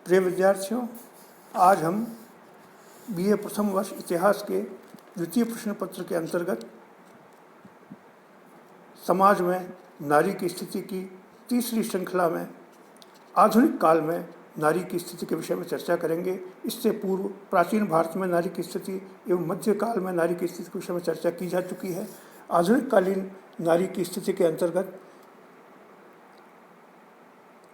प्रिय विद्यार्थियों, आज हम बीए प्रथम वर्ष इतिहास के द्वितीय प्रश्न पत्र के अंतर्गत समाज में नारी की स्थिति की तीसरी श्रृंखला में आधुनिक काल में नारी की स्थिति के विषय में चर्चा करेंगे। इससे पूर्व प्राचीन भारत में नारी की स्थिति एवं मध्यकाल में नारी की स्थिति के विषय में चर्चा की जा चुकी है। आधुनिक कालीन नारी की स्थिति के अंतर्गत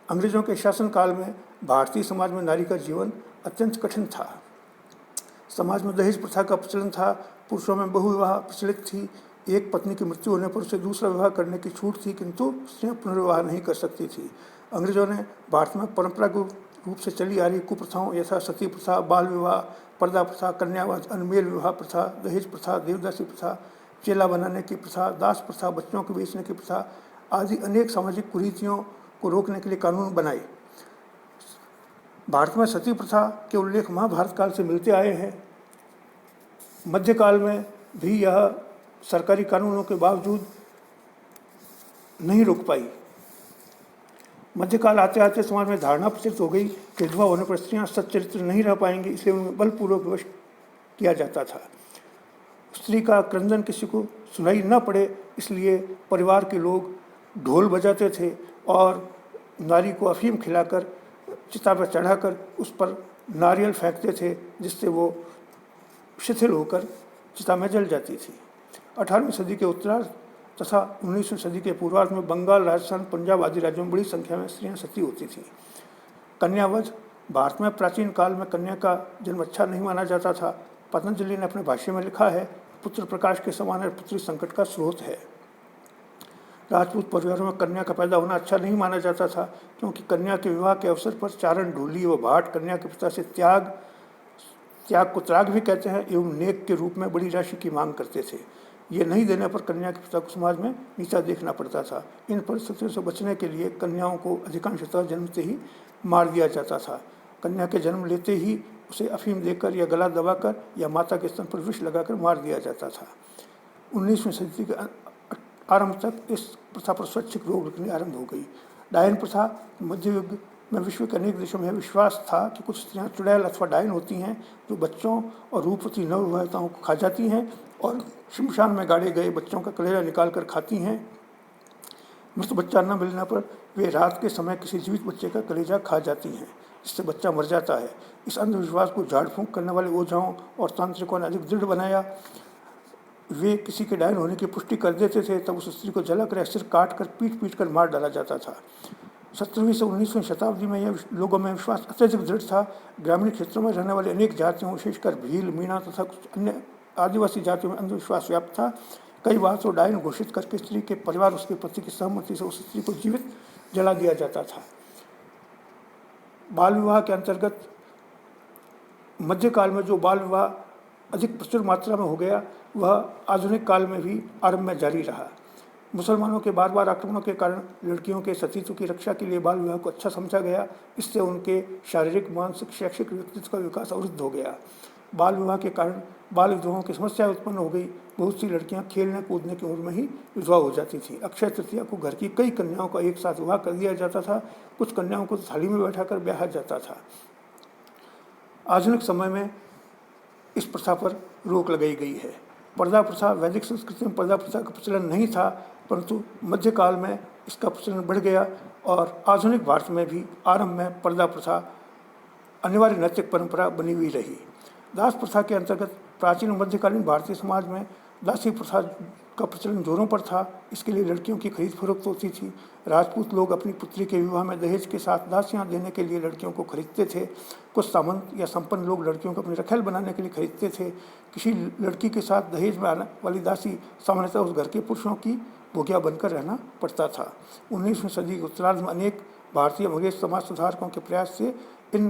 अंग्रेजों के शासनकाल में भारतीय समाज में नारी का जीवन अत्यंत कठिन था। समाज में दहेज प्रथा का प्रचलन था, पुरुषों में बहुविवाह प्रचलित थी, एक पत्नी की मृत्यु होने पर उसे दूसरा विवाह करने की छूट थी, किंतु स्त्रियां पुनर्विवाह नहीं कर सकती थी। अंग्रेजों ने भारत में परंपरागत रूप से चली आ रही कुप्रथाओं यथा सती प्रथा, बाल विवाह, पर्दा प्रथा, कन्यावास, अनमेल विवाह प्रथा, दहेज प्रथा, देवदासी प्रथा, चेला बनाने की प्रथा, दास प्रथा, बच्चों को बेचने की प्रथा आदि अनेक सामाजिक कुरीतियों को रोकने के लिए कानून बनाए। भारत में सती प्रथा के उल्लेख महाभारत काल से मिलते आए हैं। मध्यकाल में भी यह सरकारी कानूनों के बावजूद नहीं रुक पाई। मध्यकाल आते आते समाज में धारणा प्रचलित हो गई कि विधवा होने पर स्त्रियां सच्चरित्र नहीं रह पाएंगी, इसलिए उन्हें बलपूर्वक विवश किया जाता था। स्त्री का क्रंदन किसी को सुनाई न पड़े, इसलिए परिवार के लोग ढोल बजाते थे और नारी को अफीम खिलाकर चिता पर चढ़ाकर उस पर नारियल फेंकते थे, जिससे वो शिथिल होकर चिता में जल जाती थी। 18वीं सदी के उत्तरार्ध तथा 19वीं सदी के पूर्वार्ध में बंगाल, राजस्थान, पंजाब आदि राज्यों में बड़ी संख्या में स्त्रियां सती होती थीं। कन्यावध भारत में प्राचीन काल में कन्या का जन्म अच्छा नहीं माना जाता था। पतंजलि ने अपने भाष्य में लिखा है, पुत्र प्रकाश के समान पुत्री संकट का स्रोत है। राजपूत परिवारों में कन्या का पैदा होना अच्छा नहीं माना जाता था, क्योंकि कन्या के विवाह के अवसर पर चारण, ढोली व भाट कन्या के पिता से त्याग को त्राग भी कहते हैं एवं नेक के रूप में बड़ी राशि की मांग करते थे। ये नहीं देने पर कन्या के पिता को समाज में नीचा देखना पड़ता था। इन परिस्थितियों से बचने के लिए कन्याओं को अधिकांशतः जन्मते ही मार दिया जाता था। कन्या के जन्म लेते ही उसे अफीम देकर या गला दबाकर या माता के स्तन पर विष लगाकर मार दिया जाता था। 19वीं सदी के आरंभ तक इस प्रथा पर स्वैच्छिक रोक लगनी आरंभ हो गई। डायन प्रथा मध्य युग में विश्व के अनेक देशों में विश्वास था कि कुछ स्त्रियां चुड़ैल अथवा डायन होती हैं, जो बच्चों और रूपवती नवविवाहिताओं को खा जाती हैं और शमशान में गाड़े गए बच्चों का कलेजा निकाल कर खाती हैं। मृत बच्चा न मिलने पर वे रात के समय किसी जीवित बच्चे का कलेजा खा जाती हैं, जिससे बच्चा मर जाता है। इस अंधविश्वास को झाड़ फूंक करने वाले ओझाओं और तांत्रिकों ने अधिक दृढ़ बनाया। वे किसी के डायन होने की पुष्टि कर देते थे, तब उस स्त्री को जलाकर या सिर काट कर पीट कर मार डाला जाता था। 17वीं से 19वीं शताब्दी में यह लोगों में विश्वास अत्यधिक दृढ़ था। ग्रामीण क्षेत्रों में रहने वाले अनेक जातियों, विशेषकर भील, मीणा तथा कुछ अन्य आदिवासी जातियों में अंधविश्वास व्याप्त था। कई बार तो डायन घोषित करके स्त्री के परिवार उसके पति की सहमति से उस स्त्री को जीवित जला दिया जाता था। बाल विवाह के अंतर्गत मध्यकाल में जो बाल विवाह अधिक प्रचुर मात्रा में हो गया, वह आधुनिक काल में भी आरंभ में जारी रहा। मुसलमानों के बार बार आक्रमणों के कारण लड़कियों के सतीत्व की रक्षा के लिए बाल विवाह को अच्छा समझा गया। इससे उनके शारीरिक, मानसिक, शैक्षिक व्यक्तित्व का विकास अवरुद्ध हो गया। बाल विवाह के कारण बाल विधवाओं की समस्या उत्पन्न हो गई। बहुत सी लड़कियां खेलने कूदने की उम्र में ही विधवा हो जाती थीं। अक्षय तृतीया को घर की कई कन्याओं का एक साथ विवाह कर दिया जाता था। कुछ कन्याओं को थाली में बैठाकर ब्याहा जाता था। आधुनिक समय में इस प्रथा पर रोक लगाई गई है। पर्दा प्रथा वैदिक संस्कृति में पर्दा प्रथा का प्रचलन नहीं था, परंतु मध्यकाल में इसका प्रचलन बढ़ गया और आधुनिक भारत में भी आरंभ में पर्दा प्रथा अनिवार्य नैतिक परंपरा बनी हुई रही। दास प्रथा के अंतर्गत प्राचीन मध्यकालीन भारतीय समाज में दासी प्रथा का प्रचलन जोरों पर था। इसके लिए लड़कियों की खरीद फरोख्त होती थी। राजपूत लोग अपनी पुत्री के विवाह में दहेज के साथ दासियां देने के लिए लड़कियों को खरीदते थे। कुछ सामंत या संपन्न लोग लड़कियों को अपनी रखेल बनाने के लिए खरीदते थे। किसी लड़की के साथ दहेज में आने वाली दासी सामान्यतः उस घर के पुरुषों की भोगिया बनकर रहना पड़ता था। 19वीं सदी के उत्तरार्ध में अनेक भारतीय अंग्रेज समाज सुधारकों के प्रयास से इन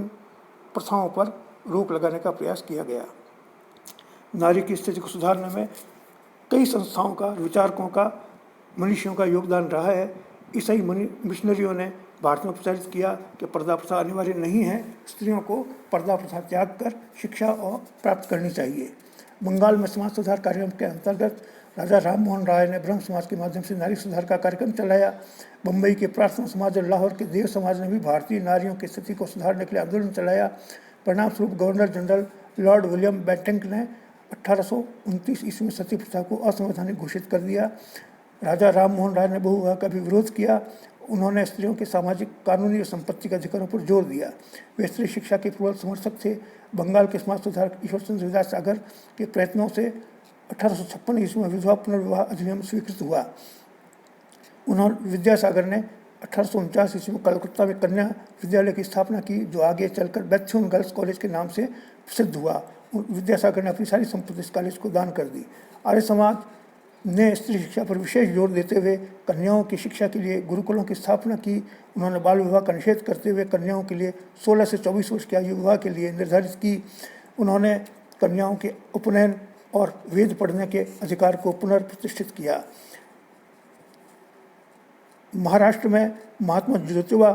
प्रथाओं पर रोक लगाने का प्रयास किया गया। नारी की स्थिति को सुधारने में कई संस्थाओं का, विचारकों का, मनीषियों का योगदान रहा है। ईसाई मिशनरियों ने भारत में प्रचारित किया कि पर्दा प्रथा अनिवार्य नहीं है, स्त्रियों को पर्दा प्रथा त्याग कर शिक्षा और प्राप्त करनी चाहिए। बंगाल में समाज सुधार कार्यक्रम के अंतर्गत राजा राम मोहन राय ने ब्रह्म समाज के माध्यम से नारी सुधार का कार्यक्रम चलाया। बम्बई के प्रार्थना समाज और लाहौर के देव समाज ने भी भारतीय नारियों की स्थिति को सुधारने के लिए आंदोलन चलाया। परिणाम स्वरूप governor general Lord William Bentinck ने 1829 ईस्वी में सती प्रथा को असंवैधानिक घोषित कर दिया। राजा राम मोहन राय ने बहुविवाह का भी विरोध किया। उन्होंने स्त्रियों के सामाजिक, कानूनी और संपत्ति के अधिकारों पर जोर दिया। वे स्त्री शिक्षा के प्रबल समर्थक थे। बंगाल के समाज सुधारक ईश्वर चंद्र विद्यासागर के प्रयत्नों से 1856 ईस्वी में विधवा पुनर्विवाह अधिनियम स्वीकृत हुआ। उन्होंने विद्यासागर ने 1849 ईस्वी में कलकत्ता में कन्या विद्यालय की स्थापना की, जो आगे चलकर बेथुन गर्ल्स कॉलेज के नाम से प्रसिद्ध हुआ। विद्यासागर ने अपनी सारी संपत्ति इस कॉलेज को दान कर दी। आर्य समाज ने स्त्री शिक्षा पर विशेष जोर देते हुए कन्याओं की शिक्षा के लिए गुरुकुलों की स्थापना की। उन्होंने बाल विवाह का निषेध करते हुए कन्याओं के लिए 16 से 24 वर्ष की आयु विवाह के लिए निर्धारित की। उन्होंने कन्याओं के उपनयन और वेद पढ़ने के अधिकार को पुनर्प्रतिष्ठित किया। महाराष्ट्र में महात्मा ज्योतिबा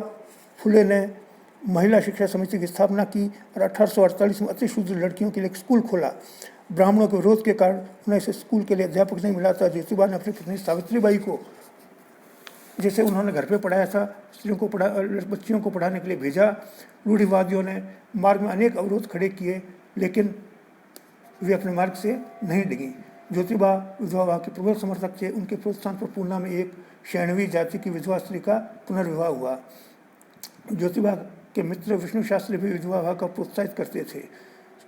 फुले ने महिला शिक्षा समिति की स्थापना की और 1848 में अति शूद्र लड़कियों के लिए एक स्कूल खोला। ब्राह्मणों के विरोध के कारण उन्हें इस स्कूल के लिए अध्यापक नहीं मिला था। ज्योतिबा ने अपनी पत्नी सावित्रीबाई को, जिसे उन्होंने घर पे पढ़ाया था, स्त्रियों को बच्चियों को पढ़ाने के लिए भेजा। रूढ़िवादियों ने मार्ग में अनेक अवरोध खड़े किए, लेकिन वे अपने मार्ग से नहीं डिगी। ज्योतिबा विधवा के प्रबल समर्थक थे। उनके प्रोत्साहन पर पूना में एक शैणवी जाति की विधवा स्त्री का पुनर्विवाह हुआ। ज्योतिबा के मित्र विष्णु शास्त्री भी विधवा विवाह का प्रोत्साहित करते थे।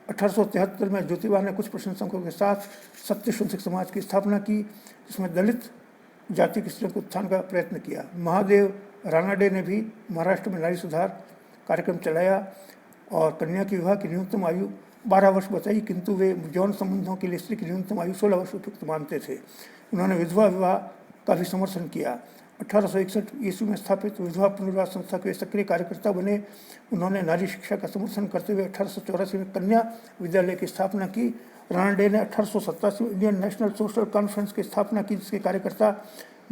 1873 में ज्योतिबा ने कुछ प्रशंसकों के साथ सत्यशोधक समाज की स्थापना की, जिसमें दलित जाति की स्त्रियों को उत्थान का प्रयत्न किया। महादेव रानाडे ने भी महाराष्ट्र में नारी सुधार कार्यक्रम चलाया और कन्या के विवाह की न्यूनतम आयु 12 वर्ष बताई, किंतु वे यौन संबंधों के लिए स्त्री की न्यूनतम आयु 16 वर्ष उपयुक्त मानते थे। उन्होंने विधवा विवाह का भी समर्थन किया। 1861 ईस्वी में स्थापित विधवा पुनर्विवाह संस्था के सक्रिय कार्यकर्ता बने। उन्होंने नारी शिक्षा का समर्थन करते हुए 1884 में कन्या विद्यालय की स्थापना की। रानाडे ने 1887 में इंडियन नेशनल सोशल कॉन्फ्रेंस की स्थापना की, जिसके कार्यकर्ता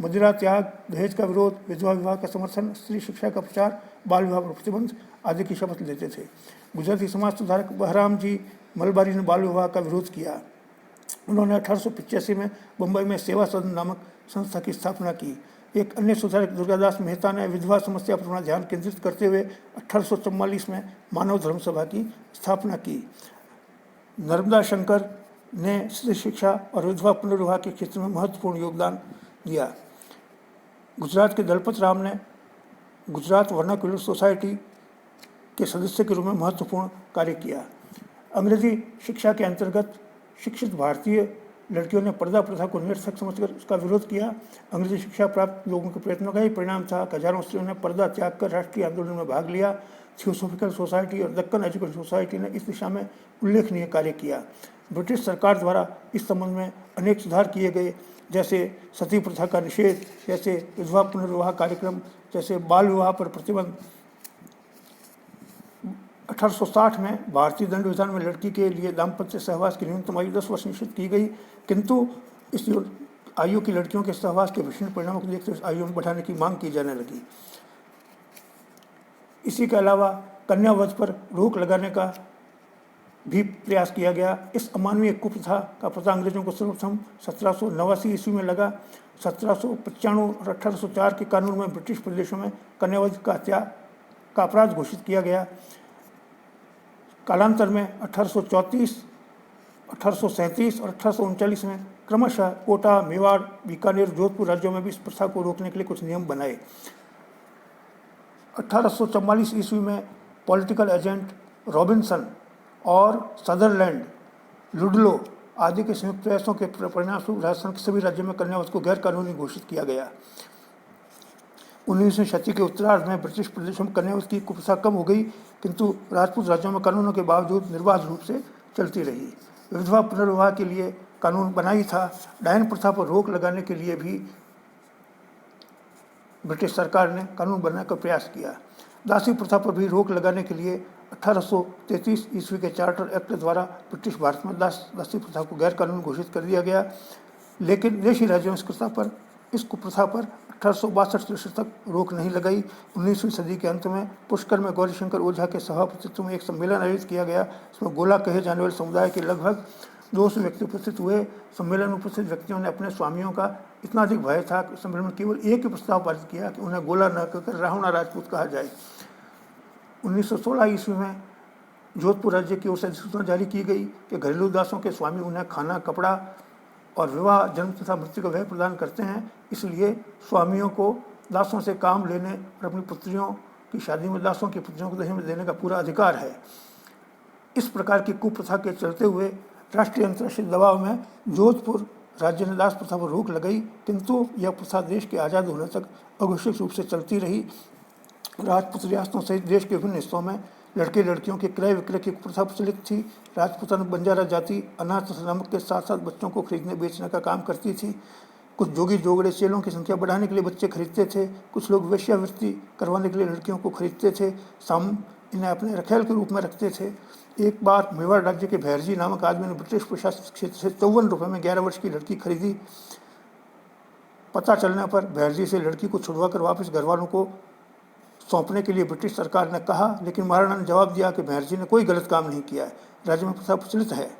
मदिरा त्याग, दहेज का विरोध, विधवा विवाह का समर्थन, स्त्री शिक्षा का प्रचार, बाल विवाह पर प्रतिबंध आदि की शपथ लेते थे। गुजराती समाज सुधारक बहराम जी मलबारी ने बाल विवाह का विरोध किया। उन्होंने 1885 में मुंबई में सेवा सदन नामक संस्था की स्थापना की। एक अन्य सुधारक दुर्गादास मेहता ने विधवा समस्या पर अपना ध्यान केंद्रित करते हुए 1844 में मानव धर्म सभा की स्थापना की। नर्मदा शंकर ने स्त्री शिक्षा और विधवा पुनर्विवाह के क्षेत्र में महत्वपूर्ण योगदान दिया। गुजरात के दलपत राम ने गुजरात वर्नाक्युलर सोसाइटी के सदस्य के रूप में महत्वपूर्ण कार्य किया। अंग्रेजी शिक्षा के अंतर्गत शिक्षित भारतीय लड़कियों ने पर्दा प्रथा को निरर्थक समझकर उसका विरोध किया। अंग्रेजी शिक्षा प्राप्त लोगों के प्रयत्नों का ही परिणाम था कि हजारों स्त्रियों ने पर्दा त्याग कर राष्ट्रीय आंदोलन में भाग लिया। थियोसॉफिकल सोसाइटी और दक्कन एजुकेशन सोसाइटी ने इस दिशा में उल्लेखनीय कार्य किया। ब्रिटिश सरकार द्वारा इस संबंध में अनेक सुधार किए गए, जैसे सती प्रथा का निषेध, जैसे विधवा पुनर्विवाह कार्यक्रम, जैसे बाल विवाह पर प्रतिबंध। 1860 में भारतीय दंड विधान में लड़की के लिए दाम्पत्य सहवास की न्यूनतम आयु 10 वर्ष निश्चित की गई, किंतु इस आयु की लड़कियों के सहवास के भीषण परिणामों को देखते हुए आयु में बढ़ाने की मांग की जाने लगी। इसी के अलावा कन्यावध पर रोक लगाने का भी प्रयास किया गया। इस अमानवीय कुप्रथा का पता अंग्रेजों को सर्वप्रथम 1789 ईस्वी में लगा। 1795 और 1804 के कानून में ब्रिटिश प्रदेशों में कन्यावध का हत्या का अपराध घोषित किया गया। कालांतर में 1834, 1837 और 1839 में क्रमशः कोटा, मेवाड़, बीकानेर, जोधपुर राज्यों में भी इस प्रथा को रोकने के लिए कुछ नियम बनाए। 1844 ईस्वी में पॉलिटिकल एजेंट रॉबिन्सन और सदरलैंड, लुडलो आदि के संयुक्त प्रयासों के परिणामस्वरूप राजस्थान के सभी राज्यों में कन्यावध को गैर कानूनी घोषित किया गया। 19वीं शताब्दी के उत्तरार्ध में ब्रिटिश प्रदेशों में कन्यावध की कुप्रथा कम हो गई, किंतु राजपूत राज्यों में कानूनों के बावजूद निर्बाध रूप से चलती रही। विधवा पुनर्विवाह के लिए कानून बना ही था। डायन प्रथा पर रोक लगाने के लिए भी ब्रिटिश सरकार ने कानून बनाने का प्रयास किया। दासी प्रथा पर भी रोक लगाने के लिए 1833 ईस्वी के चार्टर एक्ट द्वारा ब्रिटिश भारत में दासी प्रथा को गैर कानूनी घोषित कर दिया गया, लेकिन विदेशी राज्यों में इस कुप्रथा पर 1862 तक रोक नहीं लगाई। 19वीं सदी के अंत में पुष्कर में गौरीशंकर ओझा के सभापतित्व में एक सम्मेलन आयोजित किया गया। इसमें गोला कहे जाने वाले समुदाय के लगभग 200 व्यक्ति उपस्थित हुए। सम्मेलन में उपस्थित व्यक्तियों ने अपने स्वामियों का इतना अधिक भय था कि सम्मेलन में केवल एक ही प्रस्ताव पारित किया कि उन्हें गोला न कहकर राहुणा राजपूत कहा जाए। 1916 ईस्वी में जोधपुर राज्य की ओर से अधिसूचना जारी की गई कि घरेलू दासों के स्वामी उन्हें खाना, कपड़ा और विवाह, जन्म तथा मृत्यु का व्यय प्रदान करते हैं। इसलिए स्वामियों को दासों से काम लेने और अपनी पुत्रियों की शादी में दासों की पुत्रियों को दहेज में देने का पूरा अधिकार है। इस प्रकार की कुप्रथा के चलते हुए राष्ट्रीय अंतर्राष्ट्रीय दबाव में जोधपुर राज्य ने दास प्रथा पर रोक लगाई, किंतु यह प्रथा देश के आज़ाद होने तक अघोषित रूप से चलती रही। राजपूत रियासतों सहित देश के विभिन्न हिस्सों में लड़के लड़कियों के क्रय विक्रय की प्रथा प्रचलित थी। राजपूताना बंजारा जाति अनाज तथा नमक के साथ साथ बच्चों को खरीदने बेचने का काम करती थी। कुछ जोगी जोगड़े चेलों की संख्या बढ़ाने के लिए बच्चे खरीदते थे। कुछ लोग वेश्यावृत्ति करवाने के लिए लड़कियों को खरीदते थे। इन्हें अपने रखेल के रूप में रखते थे। एक बार मेवाड़ राज्य के भैरजी नामक आदमी ने ब्रिटिश प्रशासनिक क्षेत्र से 54 रुपये में 11 वर्ष की लड़की खरीदी। पता चलने पर भैरजी से लड़की को छुड़वा कर वापस घर वालों को सौंपने के लिए ब्रिटिश सरकार ने कहा, लेकिन महाराणा ने जवाब दिया कि भैरजी ने कोई गलत काम नहीं किया है, राज्य में प्रथा प्रचलित है।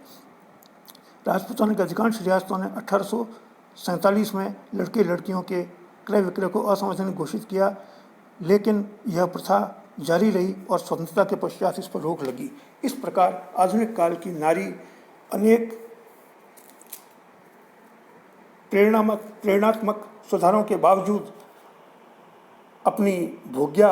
राजपूताना के अधिकांश रियासतों ने 1847 में लड़के लड़कियों के क्रय विक्रय को असंवैधानिक घोषित किया, लेकिन यह प्रथा जारी रही और स्वतंत्रता के पश्चात इस पर रोक लगी। इस प्रकार आधुनिक काल की नारी अनेक प्रेरणात्मक सुधारों के बावजूद अपनी भोग्या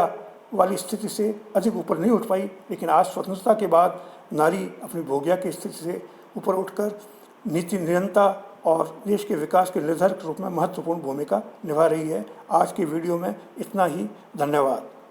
वाली स्थिति से अधिक ऊपर नहीं उठ पाई, लेकिन आज स्वतंत्रता के बाद नारी अपनी भोग्या की स्थिति से ऊपर उठकर नीति निरंता और देश के विकास के निर्धारक रूप में महत्वपूर्ण भूमिका निभा रही है। आज की वीडियो में इतना ही। धन्यवाद।